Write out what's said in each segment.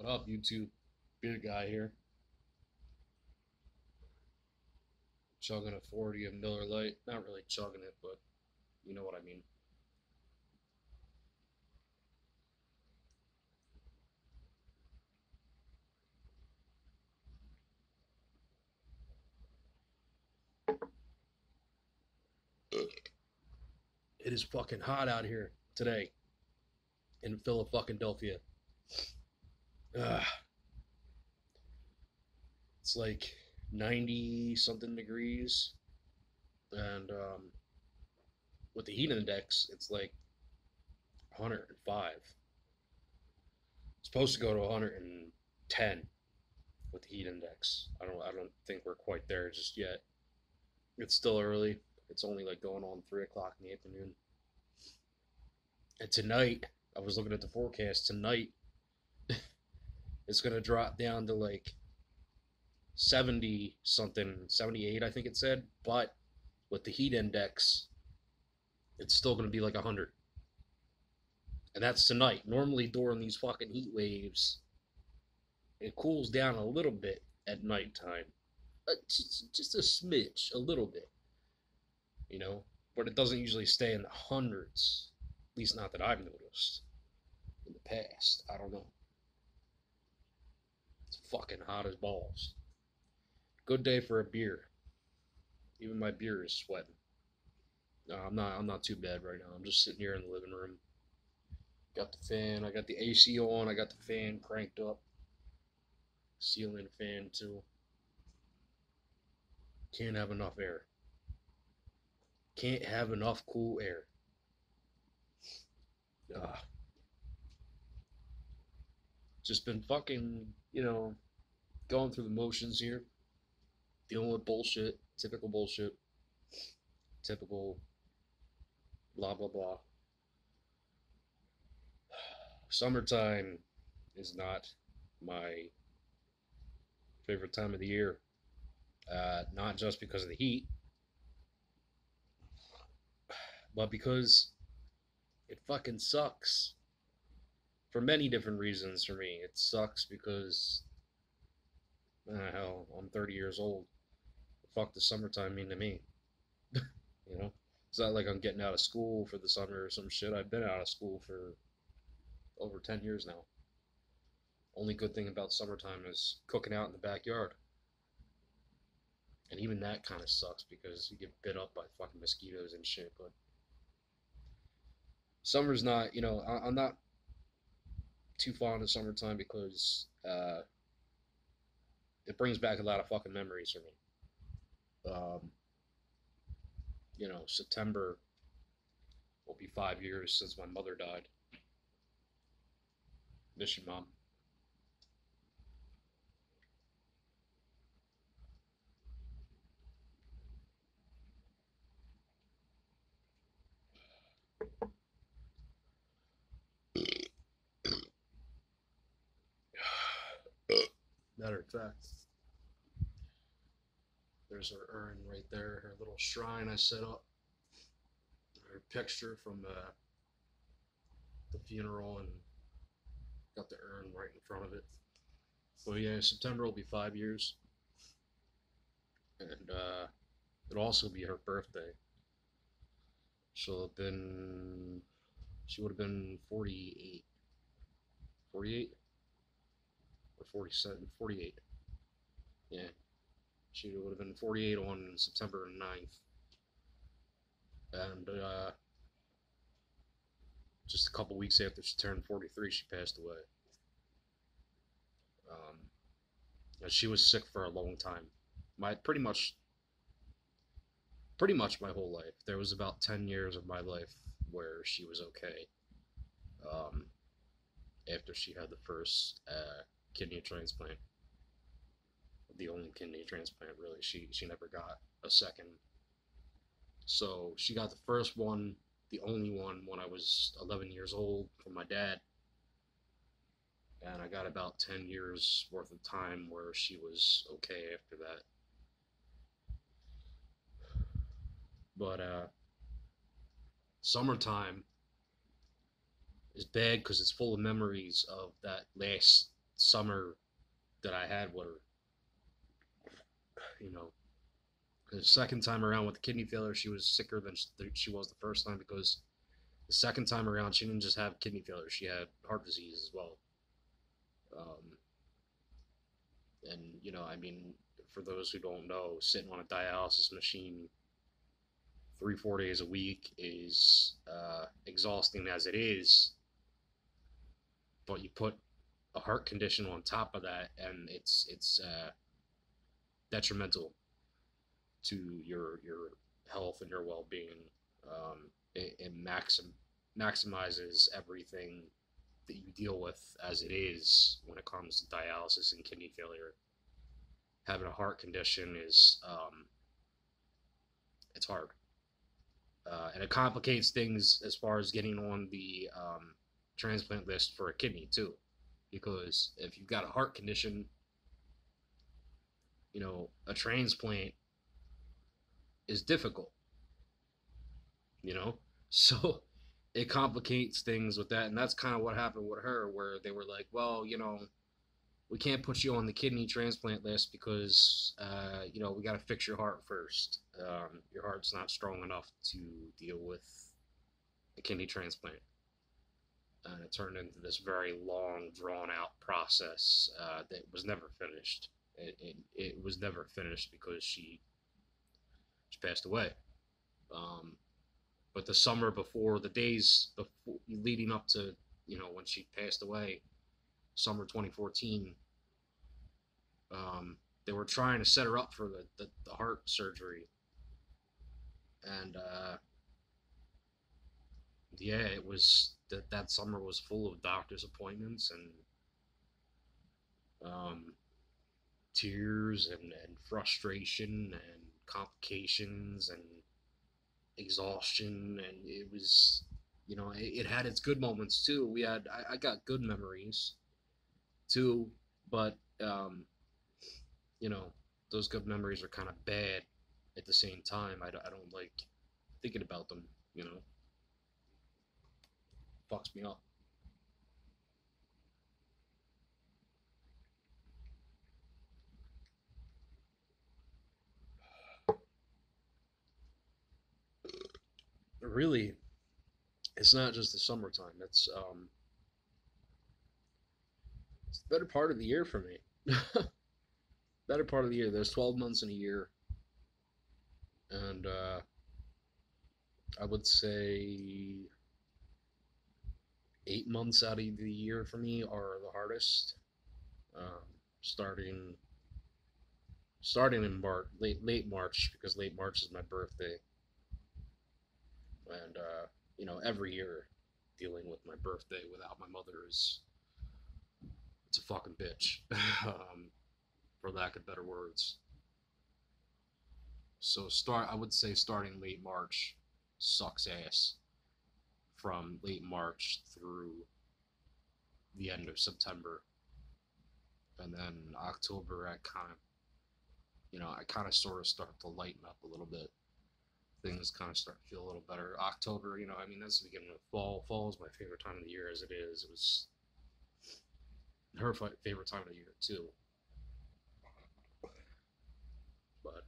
What up, YouTube? Beer guy here. Chugging a 40 of Miller Lite. Not really chugging it, but you know what I mean. It is fucking hot out here today in Philadelphia. Ugh, it's like 90 something degrees, and with the heat index, it's like 105. It's supposed to go to 110 with the heat index. I don't think we're quite there just yet. It's still early. It's only like going on 3 o'clock in the afternoon. And tonight, I was looking at the forecast. Tonight, it's gonna drop down to like 70 something, 78, I think it said. But with the heat index, it's still gonna be like 100. And that's tonight. Normally, during these fucking heat waves, it cools down a little bit at nighttime. Just a smidge, a little bit, you know? But it doesn't usually stay in the hundreds. At least not that I've noticed in the past. I don't know. It's fucking hot as balls. Good day for a beer. Even my beer is sweating. No, I'm not too bad right now. I'm just sitting here in the living room. Got the fan. I got the AC on. I got the fan cranked up. Ceiling fan too. Can't have enough air. Can't have enough cool air. Uh, just been fucking, going through the motions here. Dealing with bullshit. Typical bullshit. Typical blah blah blah. Summertime is not my favorite time of the year. Not just because of the heat, but because it fucking sucks for many different reasons for me. It sucks because, hell, I'm 30 years old. The fuck does summertime mean to me? You know? It's not like I'm getting out of school for the summer or some shit. I've been out of school for over 10 years now. Only good thing about summertime is cooking out in the backyard. And even that kind of sucks because you get bit up by fucking mosquitoes and shit. But summer's not, I'm not too fond of summertime because it brings back a lot of fucking memories for me. September will be 5 years since my mother died. Miss you, Mom. Matter of fact, there's her urn right there, her little shrine I set up, her picture from the funeral, and got the urn right in front of it. So yeah, September will be 5 years, and it'll also be her birthday. She'll have been, she would have been 48, 48 or 47, 48. Yeah, she would have been 48 on September 9th. And just a couple weeks after she turned 43, she passed away. And she was sick for a long time. My pretty much my whole life. There was about 10 years of my life where she was okay. Um, After she had the first kidney transplant, the only kidney transplant really. She never got a second. So she got the first one, the only one, when I was 11 years old from my dad. And I got about 10 years worth of time where she was okay after that. But summertime is bad because it's full of memories of that last summer that I had with her, you know, the second time around with the kidney failure, she was sicker than she was the first time, because the second time around, she didn't just have kidney failure; she had heart disease as well. Um, and I mean, for those who don't know, sitting on a dialysis machine 3-4 days a week is exhausting as it is. But you put a heart condition on top of that, and it's detrimental to your health and your well being. It maximizes everything that you deal with as it is when it comes to dialysis and kidney failure. Having a heart condition is it's hard, and it complicates things as far as getting on the transplant list for a kidney too, because if you've got a heart condition, a transplant is difficult, you know? So it complicates things with that. And that's kind of what happened with her, where they were like, well, we can't put you on the kidney transplant list because, we got to fix your heart first. Your heart's not strong enough to deal with a kidney transplant. And it turned into this very long, drawn out process that was never finished. It was never finished because she passed away. But the summer before, the days before, leading up to, when she passed away, summer 2014, they were trying to set her up for the heart surgery. And yeah, it was that summer was full of doctor's appointments and tears and frustration and complications and exhaustion. And it was, it had its good moments too. I got good memories too, but those good memories are kind of bad at the same time. I don't like thinking about them. Fucks me up. Really, it's not just the summertime. It's the better part of the year for me. Better part of the year. There's 12 months in a year, and I would say 8 months out of the year for me are the hardest. Um, starting in March, late March, because late March is my birthday, and every year dealing with my birthday without my mother is it's a fucking bitch, for lack of better words. So I would say starting late March sucks ass. From late March through the end of September, and then October, I kind of sort of start to lighten up a little bit. Things kind of start to feel a little better. October, I mean, that's the beginning of fall. Fall is my favorite time of the year, as it is. It was her favorite time of the year too. But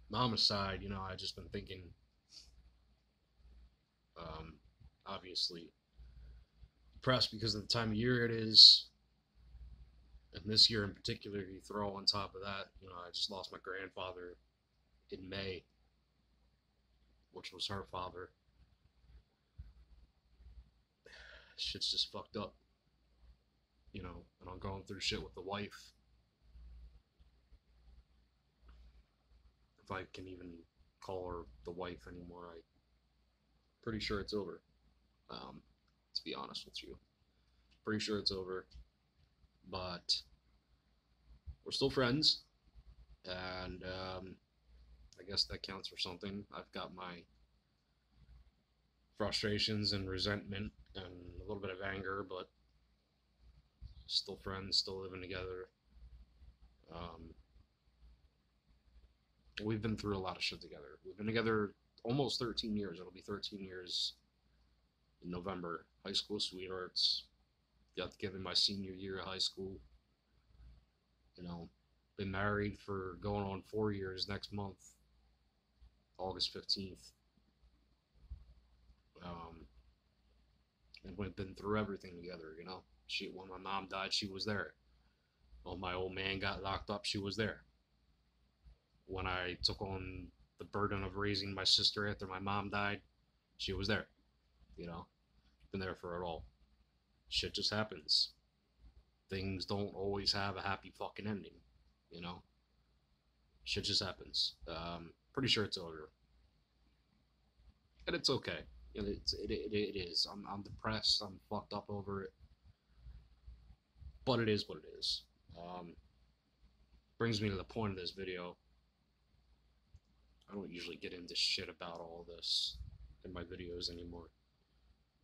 mama's side, I just been thinking. Obviously depressed because of the time of year it is, and this year in particular, you throw on top of that, I just lost my grandfather in May, which was her father. Shit's just fucked up, and I'm going through shit with the wife. If I can even call her the wife anymore, I'm pretty sure it's over. To be honest with you, pretty sure it's over, but we're still friends, and I guess that counts for something. I've got my frustrations and resentment and a little bit of anger, but still friends, still living together. We've been through a lot of shit together. We've been together almost 13 years. It'll be 13 years in November. High school sweethearts. got together my senior year of high school. You know, been married for going on 4 years next month, August 15th. Um, and we've been through everything together, you know. When my mom died, she was there. When my old man got locked up, she was there. When I took on the burden of raising my sister after my mom died, she was there. You know, been there for it all. Shit just happens. Things don't always have a happy fucking ending. You know, shit just happens. Pretty sure it's over, and it's okay. It is. I'm depressed. I'm fucked up over it, but it is what it is. Brings me to the point of this video. I don't usually get into shit about all this in my videos anymore,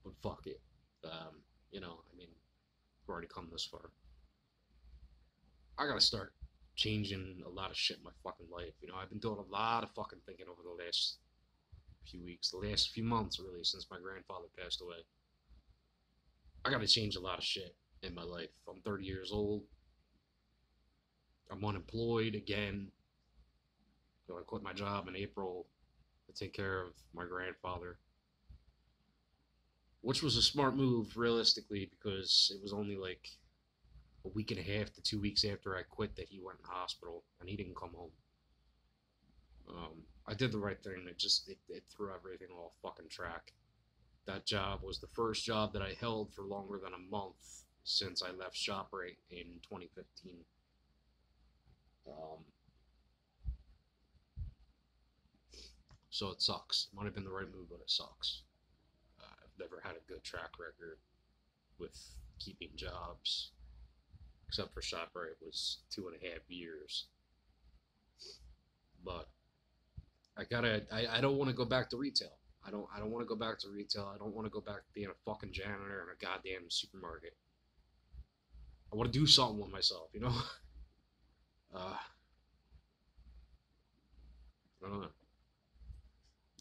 but fuck it. You know, I mean, we've already come this far. I gotta start changing a lot of shit in my fucking life. You know, I've been doing a lot of fucking thinking over the last few weeks, the last few months, really, since my grandfather passed away. I gotta change a lot of shit in my life. I'm 30 years old. I'm unemployed again. So I quit my job in April to take care of my grandfather, which was a smart move, realistically, because it was only like a week and a half to 2 weeks after I quit that he went in the hospital, and he didn't come home. I did the right thing. It threw everything off fucking track. That job was the first job that I held for longer than a month since I left ShopRite in 2015. So it sucks. Might have been the right move, but it sucks. I've never had a good track record with keeping jobs, except for ShopRite. It was 2.5 years. But I don't want to go back to retail. I don't want to go back to retail. I don't want to go back to being a fucking janitor in a goddamn supermarket. I want to do something with myself, you know? I don't know.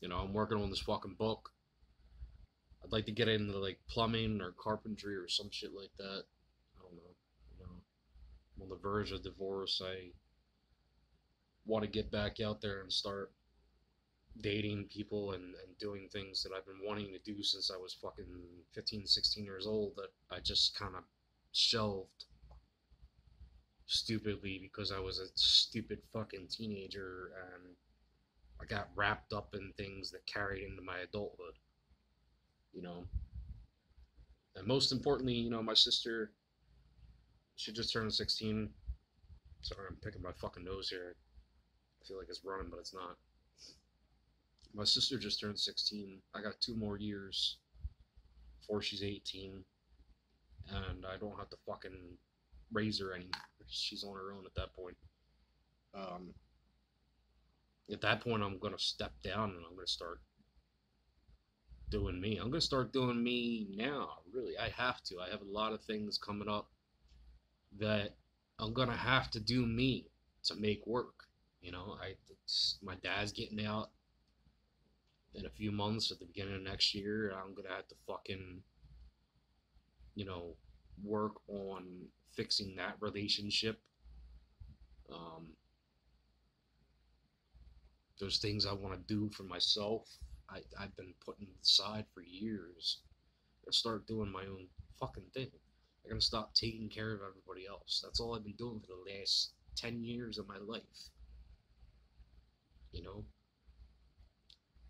You know, I'm working on this fucking book. I'd like to get into like plumbing or carpentry or some shit like that. I don't know. You know, I'm on the verge of divorce. I want to get back out there and start dating people and doing things that I've been wanting to do since I was fucking 15, 16 years old that I just kind of shelved stupidly because I was a stupid fucking teenager and I got wrapped up in things that carried into my adulthood, you know. And most importantly, you know, my sister, she just turned 16. Sorry, I'm picking my fucking nose here. I feel like it's running, but it's not. My sister just turned 16. I got 2 more years before she's 18. And I don't have to fucking raise her anymore. She's on her own at that point. At that point, I'm going to step down and I'm going to start doing me. I'm going to start doing me now, really. I have to. I have a lot of things coming up that I'm going to have to do me to make work. You know, my dad's getting out in a few months at the beginning of next year. I'm going to have to fucking, you know, work on fixing that relationship. Those things I want to do for myself, I've been putting aside for years. I'm gonna start doing my own fucking thing. I'm gonna stop taking care of everybody else. That's all I've been doing for the last 10 years of my life. You know?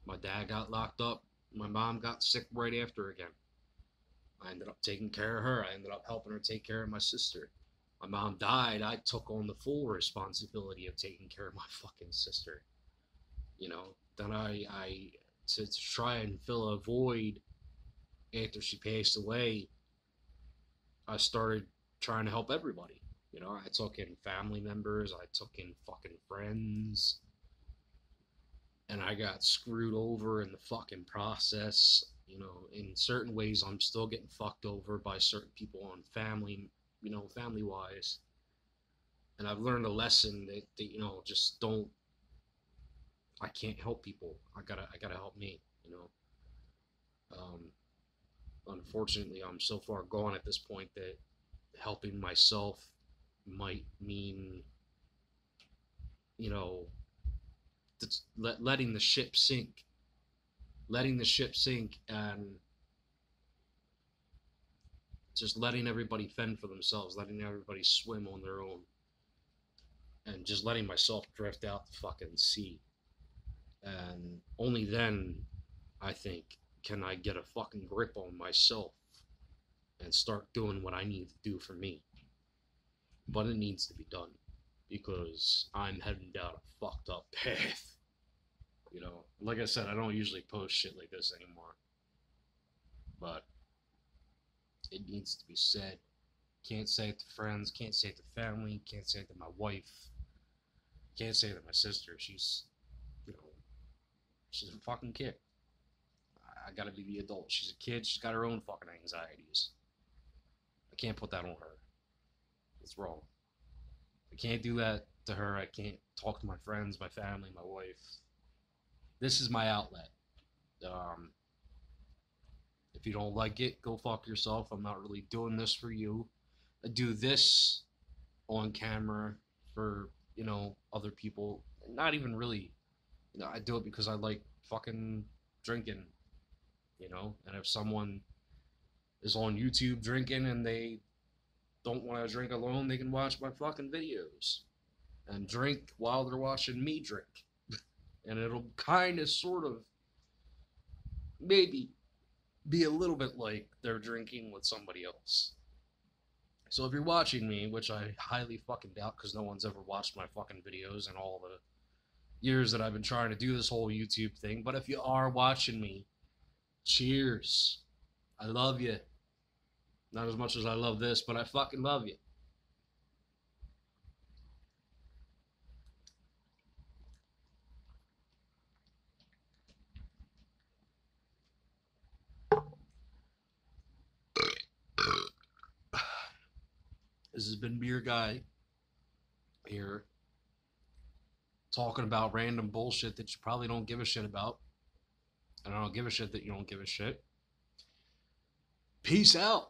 My dad got locked up. My mom got sick right after again. I ended up taking care of her. I ended up helping her take care of my sister. My mom died. I took on the full responsibility of taking care of my fucking sister. You know, then to try and fill a void after she passed away, I started trying to help everybody. You know, I took in family members, I took in fucking friends, and I got screwed over in the fucking process. You know, in certain ways, I'm still getting fucked over by certain people on family, you know, family wise. And I've learned a lesson that you know, just don't. I can't help people. I gotta help me. You know. unfortunately, I'm so far gone at this point that helping myself might mean, you know, letting the ship sink, and just letting everybody fend for themselves, letting everybody swim on their own, and just letting myself drift out the fucking sea. And only then, I think, can I get a fucking grip on myself and start doing what I need to do for me. But it needs to be done because I'm heading down a fucked up path. You know, like I said, I don't usually post shit like this anymore, but it needs to be said. Can't say it to friends, can't say it to family, can't say it to my wife, can't say it to my sister. She's, you know, she's a fucking kid. I gotta be the adult. She's a kid, she's got her own fucking anxieties. I can't put that on her. It's wrong. I can't do that to her. I can't talk to my friends, my family, my wife. This is my outlet. If you don't like it, go fuck yourself. I'm not really doing this for you. I do this on camera for, you know, other people. Not even really, you know, I do it because I like fucking drinking, you know? And if someone is on YouTube drinking and they don't want to drink alone, they can watch my fucking videos and drink while they're watching me drink. And it'll kind of, sort of, maybe be a little bit like they're drinking with somebody else. So if you're watching me, which I highly fucking doubt because no one's ever watched my fucking videos in all the years that I've been trying to do this whole YouTube thing, but if you are watching me, cheers. I love you. Not as much as I love this, but I fucking love you. This has been Beer Guy here, talking about random bullshit that you probably don't give a shit about. And I don't give a shit that you don't give a shit. Peace out.